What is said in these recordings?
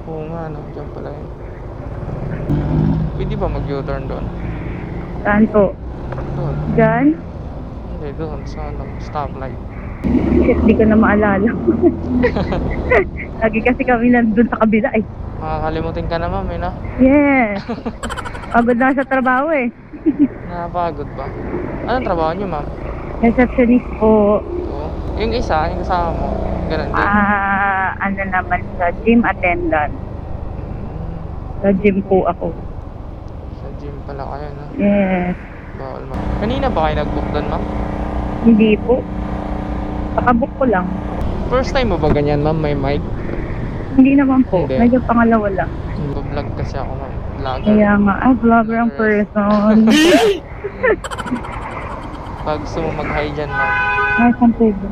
Oo nga, no? Diyan pala yun. Pwede ba mag-U-turn doon? Saan po? Doon. Diyan? Hindi, doon. Sa stoplight. Shit, di ko na maalala. Lagi kasi kami nandun sa kabila eh. Makakalimutin ka na, ma'am, eh, no? Yes. Pagod na sa trabaho eh. Napagod ba? Anong trabaho niyo, ma'am? Receptionist po. Oo. Yung isa, yung kasama mo, ganun din. Ano naman sa gym attendant. Sa gym po ako. Sa gym pala kayo, no? Yes. Bawal, ma'am. Kanina ba kayo nag-book doon, ma'am? Hindi po. Nakabook ko lang. First time mo ba ganyan, ma'am? May mic? Hindi naman po. Hindi. Medyo pangalawa lang. Vlog kasi ako, ma'am. Vlogger. Kaya nga, vlogger ang person. Pag gusto mo mag-hi dyan, ma'am. Ay, sampo ba?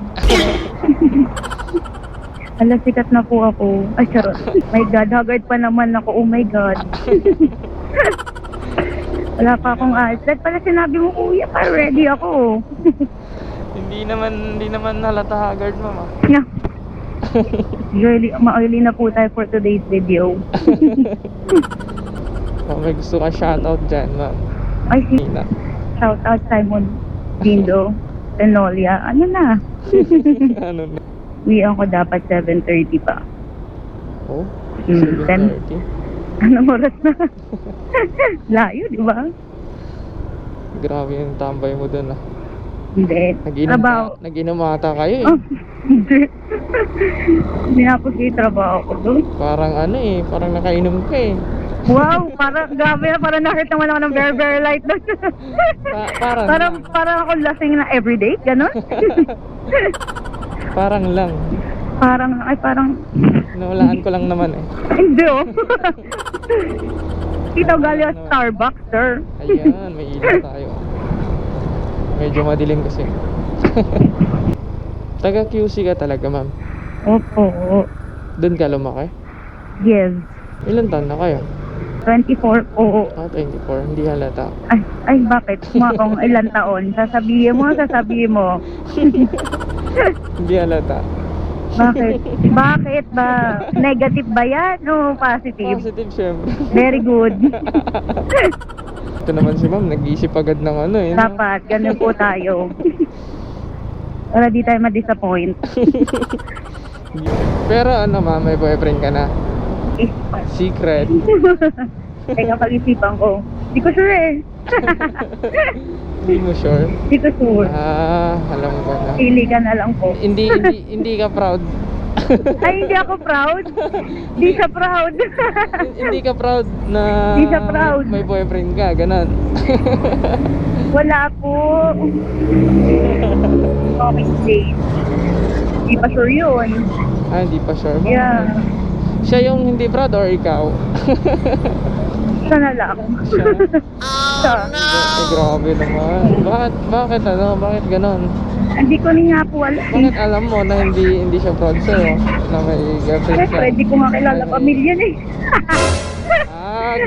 Ala, sikat na po ako. Ay, charot. My God, haggard pa naman ako. Oh my God. Wala pa akong eyes. Like pala sinabi mo, kuya, pa ready ako. Hindi naman halata haggard, ma'am. Yeah. Ma-early na po tayo for today's video. Oh, may gusto ka shoutout dyan, ma'am. Ay, si Nina. shout out Simon Dindo Tenolia. Ano na? Ano na? Uwian ko dapat 7:30 pa. Oh, 10. 7:30. Anong oras na? Layo, di ba? Grabe yung tambay mo dun, ah. Hindi. Trabaho. Nag-inom ata kayo, eh. Oh, hindi. Hindi na po siya trabaho ko doon. Parang ano, eh. Parang nakainom ka, eh. Wow, parang grabe na, parang nakita naman ako ng very light doon. Parang ako lasing na everyday, gano'n? Parang lang. Parang Nawalaan ko lang naman, eh. hindi oh. Kita galing sa Starbucks, sir. Ayan, may ilaw tayo. Medyo madilim kasi. Taga QC ka talaga, ma'am? Opo. Doon ka lumaki? Yes. Ilan taon na kayo? 24 po. 24. Hindi halata. Ay, bakit? Kumakong ilang taon? Sasabihin mo. Hindi halata. Bakit? Bakit ba? Negative ba yan? O positive? Positive, syempre. Very good. Ito naman si ma'am, nag-iisip agad ng ano, eh. no? Dapat, ganun po tayo. Para di tayo ma-disappoint. Pero ano, ma'am, may boyfriend ka na? Secret. Teka, pag-isipan ko. Di ko sure eh. Hindi mo sure? Di ko sure. Alam ko na. Pili ka na lang po. Hindi ka proud. Ay, hindi ako proud. Di siya proud. Hindi ka proud na Hindi siya proud. may boyfriend ka, ganun. Wala po. Okay, state. Di pa sure yun. Hindi pa sure. Yeah. Siya yung hindi proud or ikaw? Siya na lang. Siya? Siya. Eh, grabe naman. Bakit Bakit ganun? Hindi ko rin nga po alam. Bakit alam mo na hindi siya proud sa'yo? Na may girlfriend Kasi siya? pwede ko nga kilala pamilya niya eh.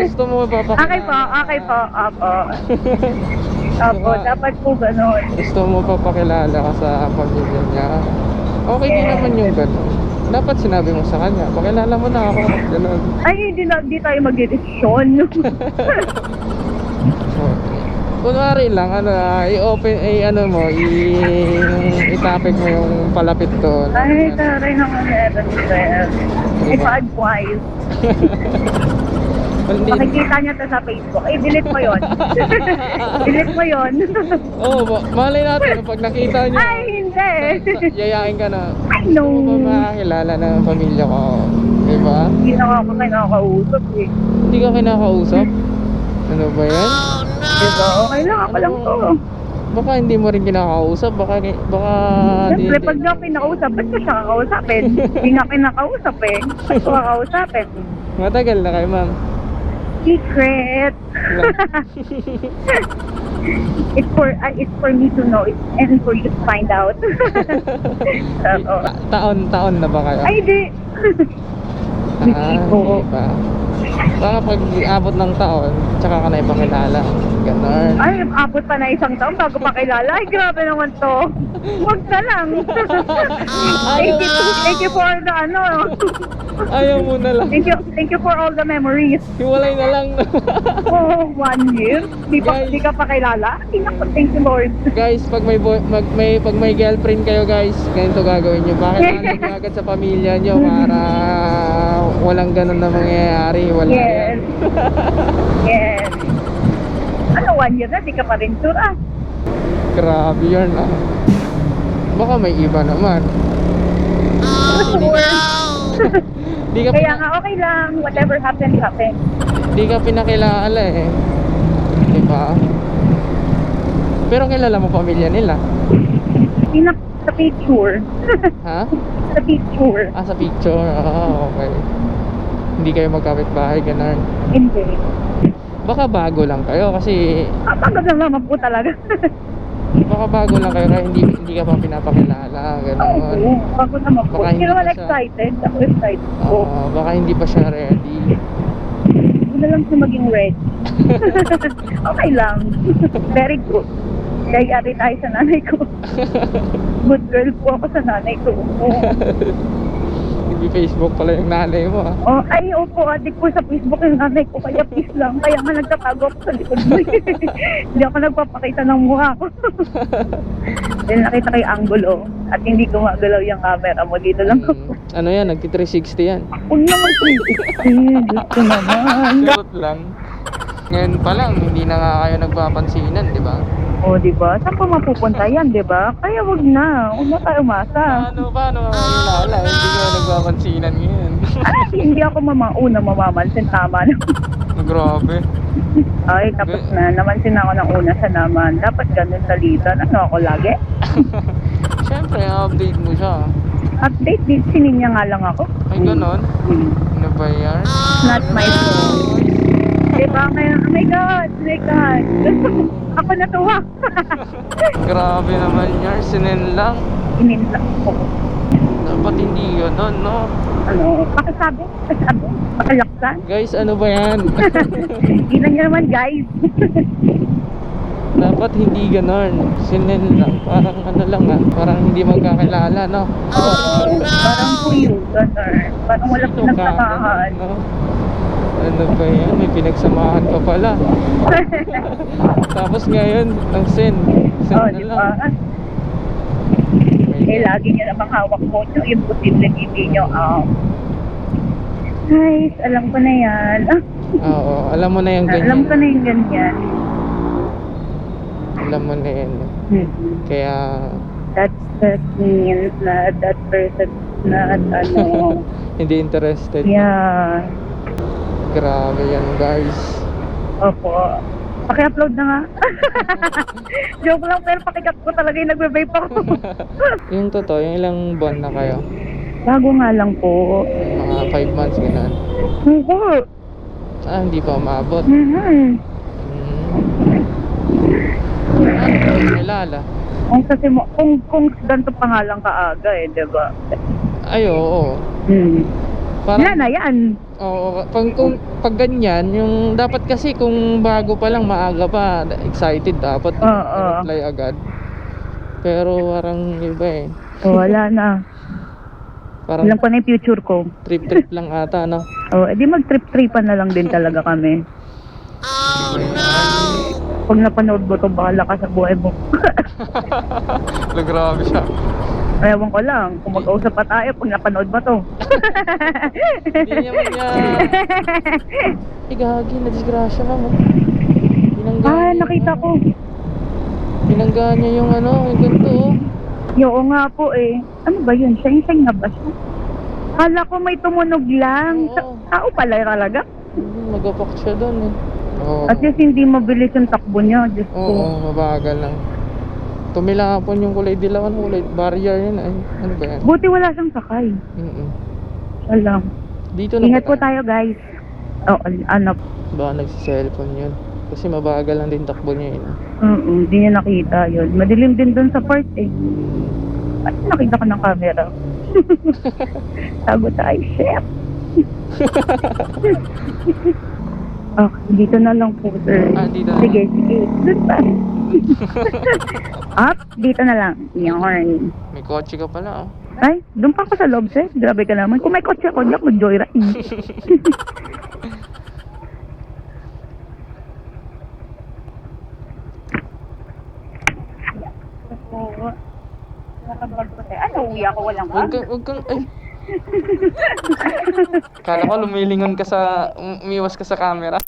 Gusto mo papakilala? Okay po. Opo, dapat po ganun. Gusto mo papakilala ka sa pamilya niya? Okay din naman yung ganun. Dapat sinabi mo sa kanya, pakilala mo na ako, ganun. Ay, hindi tayo mag-desisyon. Kunwari lang, i-open, i-topic mo yung palapit doon. Ay, taray naman meron, sir. Ipa-advise. Makikita niya to sa Facebook. Delete mo yun. Delete mo yun. Malay natin, pag nakita niya, Ay, hindi. yayain ka na. I know. Gusto mo ba makakilala ng pamilya ko? Diba? Hindi na ako kinakausap eh. Hindi ka kinakausap? Ano ba yan? Diba? Okay lang, ako lang to. Baka hindi mo rin kinakausap. Baka Siyempre, pag di ako kinakausap, ba't ko siya kakausapin? Hindi nga kinakausap eh. Ba't ko kakausapin? Matagal na kayo, ma'am. Secret. It's for me to know and for you to find out. Taon na ba kayo? Ay, di. Hindi po. Hindi pa. Baka pag abot ng taon, tsaka ka na ipakilala. Ganon. Ay, abot pa na isang taon bago pa kilala. Ay, grabe naman to. Huwag na lang. Thank you for the ano. Ayaw mo na lang. Thank you for all the memories. Hiwalay na lang. Oh, 1 year. Guys. Di ka pa kilala? Thank you, Lord. Guys, pag may girlfriend kayo guys, ganito gagawin nyo. Bakit nyo agad sa pamilya nyo para walang ganun na mangyayari. Wala Yes. yan. Yes. Ano, 1 year na? Di ka pa rin sure ah. Grabe yun ah. Baka may iba naman. Di ka Kaya nga okay lang. Whatever happens, happens. Di ka pinakilala eh. Di ba? Pero kilala mo pamilya nila. Sa picture. Ha? Sa picture. Ah, sa picture. Ah, okay. Hindi kayo magkapit-bahay, ganun. Hindi. Baka bago lang kayo kasi Pagod lang naman po talaga. baka bago lang kayo kaya hindi ka pa pinapakilala, ganun. Oo, pagod naman po. Baka Hindi hindi naman pa siya- excited. Ako excited po. Baka hindi pa siya ready. Hindi na lang siya maging ready. Okay lang. Very good. Kaya rin tayo sa nanay ko. Good girl po ako sa nanay ko. Hindi Facebook pala yung nanay mo ah. Oh, ay, opo, adik po sa Facebook yung nanay ko. Kaya please lang. Kaya nga nagtatago ako sa likod mo. Hindi ako nagpapakita ng mukha ko. Dahil nakita ko yung angulo. At hindi gumagalaw yung camera mo. Dito lang ako. Ano yan, nagti 360 yan. Huwag naman 360. Gusto naman. Charot lang. Ngayon pa lang, hindi na nga kayo nagpapansinan, di ba? O, diba? Saan pa mapupunta yan, diba? Kaya wag na. Huwag na tayo umasa. Paano makakilala? Hindi kayo nagpapansinan ngayon. Ay, hindi ako una mamamansin. Tama na. Grabe. Ay, tapos na. Namansin ako ng una sa naman. Dapat ganun salitan. Ano ako lagi? Siyempre, update mo siya. Update din. Sininya nga lang ako. Ay, ganon? Hmm. Ano ba yan? Not my fault. Diba ngayon? Oh my God! Oh my God! Ako natuwa. Grabe naman yan, sinin lang. Ininlak ko. Dapat hindi ganon, no? Ano? Pakisabi? Pakalaksan? Guys, ano ba yan? Ilan niya naman, guys. Dapat hindi ganon. Sinin lang, parang ano lang ah. Parang hindi magkakilala, no? Parang puyo. Ganun. Parang walang Ito ka, pinagsamahan. no? Ano ba yan? May pinagsamahan ka pala. Tapos ngayon, ang send. Send Oh, na di lang. ba? Eh, lagi niya namang hawak mo nyo. Imposible hindi nyo. Guys, alam ko na yan. Oo, alam mo na yung ganyan. Alam ko na yung ganyan. Alam mo na yan. Kaya, That means na that person na ano. hindi interested. Yeah. Grabe yan, guys. Opo. Paki-upload na nga. Joke lang, pero pakikat ko talaga yung nagbe-vape ako. Yung totoo, yung ilang buwan na kayo? Bago nga lang po. Mga 5 months, ganun. Oo. Ah, hindi pa umabot. Mhm. Kilala. Kung kasi mo, kung ganito pa nga lang kaaga eh, di ba? Ay, oo. Yan na yan. Oo, pag ganyan, yung dapat kasi kung bago pa lang, maaga pa, excited dapat reply agad. Pero parang iba eh. Wala na. Parang Alam ko na yung future ko. trip lang ata, no? Edi mag-trip-tripan na lang din talaga kami. Pag napanood mo to, bahala ka sa buhay mo. Grabe siya. Ewan ko lang, kung mag-usap pa tayo, pag napanood mo to. Hindi naman yan. Gagi, na-disgrasya ka mo. Nakita ko. Binangga niya yung ano, yung ganito oh. Oo nga po eh. Ano ba yun? Sheng-sheng na ba siya? Kala ko may tumunog lang. Oo. Tao pala talaga. Magapak siya doon eh. Oo. At least hindi mabilis yung takbo niya. Diyos ko. Oo, mabagal lang. Tumilapon yung kulay dilaw, ano kulay barrier yun ay. Ano ba yan? Buti wala siyang sakay. Siya lang. Dito na Ingat ba po tayo? tayo guys. Ano? Baka nagsi-cellphone yun. Kasi mabagal lang din takbo niya yun. Hindi niya nakita yun. Madilim din doon sa part eh. At nakita ko ng camera. Tago tayo, chef. Oh, dito na lang po, sir. Ah, dito na Sige, sige. Doon pa. Up, dito na lang. Yarn. May kotse ka pala, oh. Ay, doon pa ako sa loob, sir. Grabe ka naman. Kung may kotse ako, di ako joyride. Ano, uwi ako walang Huwag kang, ay. Kala ko lumilingon ka sa, umiwas ka sa camera.